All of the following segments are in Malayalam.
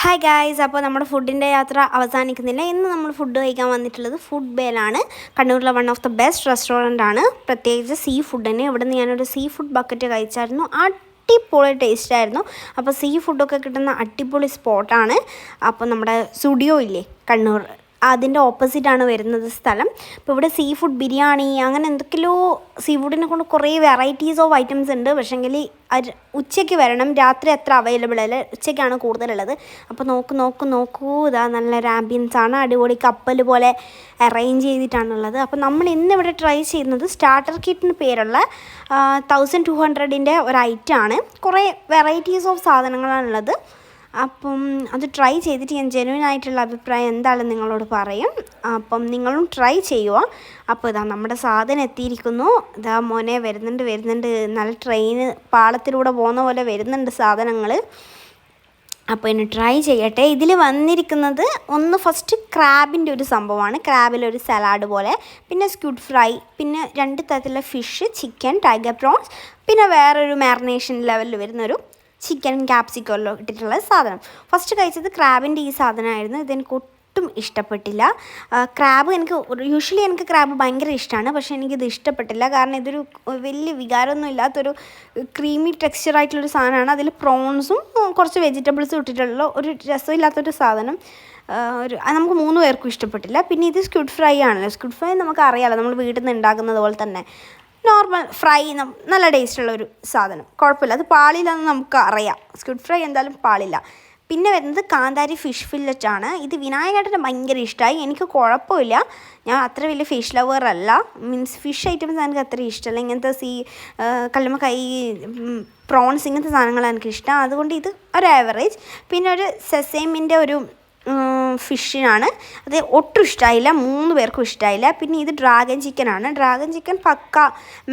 ഹായ് ഗായ്സ്, അപ്പോൾ നമ്മുടെ ഫുഡിൻ്റെ യാത്ര അവസാനിക്കുന്നില്ല. ഇന്ന് നമ്മൾ ഫുഡ് കഴിക്കാൻ വന്നിട്ടുള്ളത് ഫുഡ് ബേലാണ്. കണ്ണൂരിലെ one of the best restaurant ആണ്. പ്രത്യേകിച്ച് സീ ഫുഡിന്. ഇവിടെ നിന്ന് ഞാനൊരു സീ ഫുഡ് ബക്കറ്റ് കഴിച്ചായിരുന്നു. അടിപൊളി ടേസ്റ്റായിരുന്നു. അപ്പോൾ സീ ഫുഡൊക്കെ കിട്ടുന്ന അടിപൊളി സ്പോട്ടാണ്. അപ്പോൾ നമ്മുടെ സ്റ്റുഡിയോ ഇല്ലേ കണ്ണൂർ, അതിൻ്റെ ഓപ്പോസിറ്റാണ് വരുന്നത് സ്ഥലം. അപ്പോൾ ഇവിടെ സീ ഫുഡ് ബിരിയാണി അങ്ങനെ എന്തൊക്കെയോ സീ ഫുഡിനെ കൊണ്ട് കുറേ വെറൈറ്റീസ് ഓഫ് ഐറ്റംസ് ഉണ്ട്. പക്ഷേങ്കിൽ ഉച്ചയ്ക്ക് വരണം, രാത്രി അത്ര അവൈലബിൾ അല്ല, ഉച്ചയ്ക്കാണ് കൂടുതലുള്ളത്. അപ്പോൾ നോക്കൂ ഇതാ നല്ലൊരു ആംബിയൻസ് ആണ്. അടിപൊളി കപ്പൽ പോലെ അറേഞ്ച് ചെയ്തിട്ടാണുള്ളത്. അപ്പോൾ നമ്മൾ ഇന്നിവിടെ ട്രൈ ചെയ്യുന്നത് സ്റ്റാർട്ടർ കിറ്റിന് പേരുള്ള 1200 ഒരു ഐറ്റമാണ്. കുറേ വെറൈറ്റീസ് ഓഫ് സാധനങ്ങളാണുള്ളത്. അപ്പം അത് ട്രൈ ചെയ്തിട്ട് ഞാൻ ജെന്യുവൻ ആയിട്ടുള്ള അഭിപ്രായം എന്താണെന്ന് നിങ്ങളോട് പറയും. അപ്പം നിങ്ങളും ട്രൈ ചെയ്യുക. അപ്പോൾ ഇതാ നമ്മുടെ സാധനം എത്തിയിരിക്കുന്നു. ഇതാ മോനെ വരുന്നുണ്ട്. നല്ല ട്രെയിന് പാളത്തിലൂടെ പോകുന്ന പോലെ വരുന്നുണ്ട് സാധനങ്ങൾ. അപ്പോൾ ഇനി ട്രൈ ചെയ്യട്ടെ. ഇതിൽ വന്നിരിക്കുന്നത് ഒന്ന് ഫസ്റ്റ് ക്രാബിൻ്റെ ഒരു സംഭവമാണ്. ക്രാബിലൊരു സലാഡ് പോലെ, പിന്നെ സ്ക്വിഡ് ഫ്രൈ, പിന്നെ 2 തരത്തിലുള്ള ഫിഷ്, ചിക്കൻ, ടൈഗർ പ്രോൺസ്, പിന്നെ വേറൊരു മാരിനേഷൻ ലെവലിൽ വരുന്നൊരു ചിക്കൻ ക്യാപ്സിക്കമല്ലോ ഇട്ടിട്ടുള്ള സാധനം. ഫസ്റ്റ് കഴിച്ചത് ക്രാബിൻ്റെ ഈ സാധനമായിരുന്നു. ഇതെനിക്ക് ഒട്ടും ഇഷ്ടപ്പെട്ടില്ല. ക്രാബ് യൂഷ്വലി എനിക്ക് ക്രാബ് ഭയങ്കര ഇഷ്ടമാണ്. പക്ഷേ എനിക്കിത് ഇഷ്ടപ്പെട്ടില്ല. കാരണം ഇതൊരു വലിയ വികാരമൊന്നും ഇല്ലാത്തൊരു ക്രീമി ടെക്സ്ചറായിട്ടുള്ളൊരു സാധനമാണ്. അതിൽ പ്രോൺസും കുറച്ച് വെജിറ്റബിൾസും ഇട്ടിട്ടുള്ള ഒരു രസമില്ലാത്തൊരു സാധനം. നമുക്ക് 3 പേർക്കും ഇഷ്ടപ്പെട്ടില്ല. പിന്നെ ഇത് സ്ക്വിഡ് ഫ്രൈ ആണല്ലോ. സ്ക്വിഡ് ഫ്രൈ നമുക്ക് അറിയാമല്ലോ, നമ്മൾ വീട്ടിൽ നിന്ന് ഉണ്ടാക്കുന്നത് പോലെ തന്നെ നോർമൽ ഫ്രൈ, നല്ല ടേസ്റ്റുള്ളൊരു സാധനം. കുഴപ്പമില്ല, അത് പാളില്ലെന്ന് നമുക്ക് അറിയാം. സ്ക്വിഡ് ഫ്രൈ എന്തായാലും പാളില്ല. പിന്നെ വരുന്നത് കാന്താരി ഫിഷ് ഫില്ലറ്റാണ്. ഇത് വിനായകേട്ടന് ഭയങ്കര ഇഷ്ടമായി. എനിക്ക് കുഴപ്പമില്ല, ഞാൻ അത്ര വലിയ ഫിഷ് ലവർ അല്ല. മീൻസ് ഫിഷ് ഐറ്റംസ് എനിക്ക് അത്ര ഇഷ്ടമല്ല. ഇങ്ങനത്തെ കല്ലുമ്മക്കൈ, പ്രോൺസ്, ഇങ്ങനത്തെ സാധനങ്ങളാണ് എനിക്കിഷ്ടം. അതുകൊണ്ട് ഇത് ഒരു ആവറേജ്. പിന്നെ ഒരു സെസേമിൻ്റെ ഒരു ഫിഷിനാണ്, അത് ഒട്ടും ഇഷ്ടമായില്ല. 3 പേർക്കും ഇഷ്ടമായില്ല. പിന്നെ ഇത് ഡ്രാഗൺ ചിക്കനാണ്. ഡ്രാഗൺ ചിക്കൻ പക്ക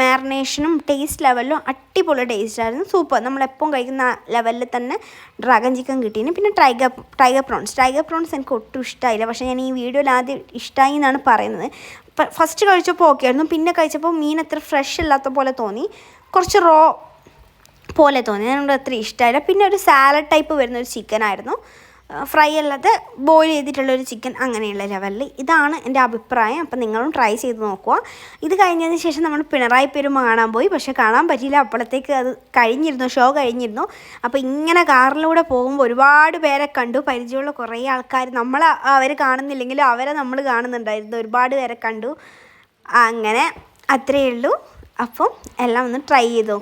മാരിനേഷനും ടേസ്റ്റ് ലെവലിലും അടിപൊളി ടേസ്റ്റായിരുന്നു. സൂപ്പർ. നമ്മളെപ്പം കഴിക്കുന്ന ലെവലിൽ തന്നെ ഡ്രാഗൺ ചിക്കൻ കിട്ടീന്. പിന്നെ ടൈഗർ പ്രോൺസ് എനിക്ക് ഒട്ടും ഇഷ്ടമായില്ല. പക്ഷേ ഞാൻ ഈ വീഡിയോയിൽ ആദ്യം ഇഷ്ടമായി എന്നാണ് പറയുന്നത്. ഫസ്റ്റ് കഴിച്ചപ്പോൾ ഓക്കെ ആയിരുന്നു. പിന്നെ കഴിച്ചപ്പോൾ മീൻ അത്ര ഫ്രഷ് അല്ലാത്ത പോലെ തോന്നി, കുറച്ച് റോ പോലെ തോന്നി. അതിനോട് അത്ര ഇഷ്ടമായില്ല. പിന്നെ ഒരു സാലഡ് ടൈപ്പ് വരുന്നൊരു ചിക്കനായിരുന്നു. ഫ്രൈ അല്ലാതെ ബോയിൽ ചെയ്തിട്ടുള്ളൊരു ചിക്കൻ, അങ്ങനെയുള്ള ലെവലിൽ. ഇതാണ് എൻ്റെ അഭിപ്രായം. അപ്പം നിങ്ങളും ട്രൈ ചെയ്ത് നോക്കുക. ഇത് കഴിഞ്ഞതിന് ശേഷം നമ്മൾ പിണറായി പെരുമ കാണാൻ പോയി. പക്ഷേ കാണാൻ പറ്റിയില്ല, അപ്പോഴത്തേക്ക് അത് ഷോ കഴിഞ്ഞിരുന്നു. അപ്പോൾ ഇങ്ങനെ കാറിലൂടെ പോകുമ്പോൾ ഒരുപാട് പേരെ കണ്ടു. പരിചയമുള്ള കുറേ ആൾക്കാർ, അവർ കാണുന്നില്ലെങ്കിലും അവരെ നമ്മൾ കാണുന്നുണ്ടായിരുന്നു. ഒരുപാട് പേരെ കണ്ടു. അങ്ങനെ അത്രയേ ഉള്ളൂ. അപ്പം എല്ലാം ഒന്ന് ട്രൈ ചെയ്തു.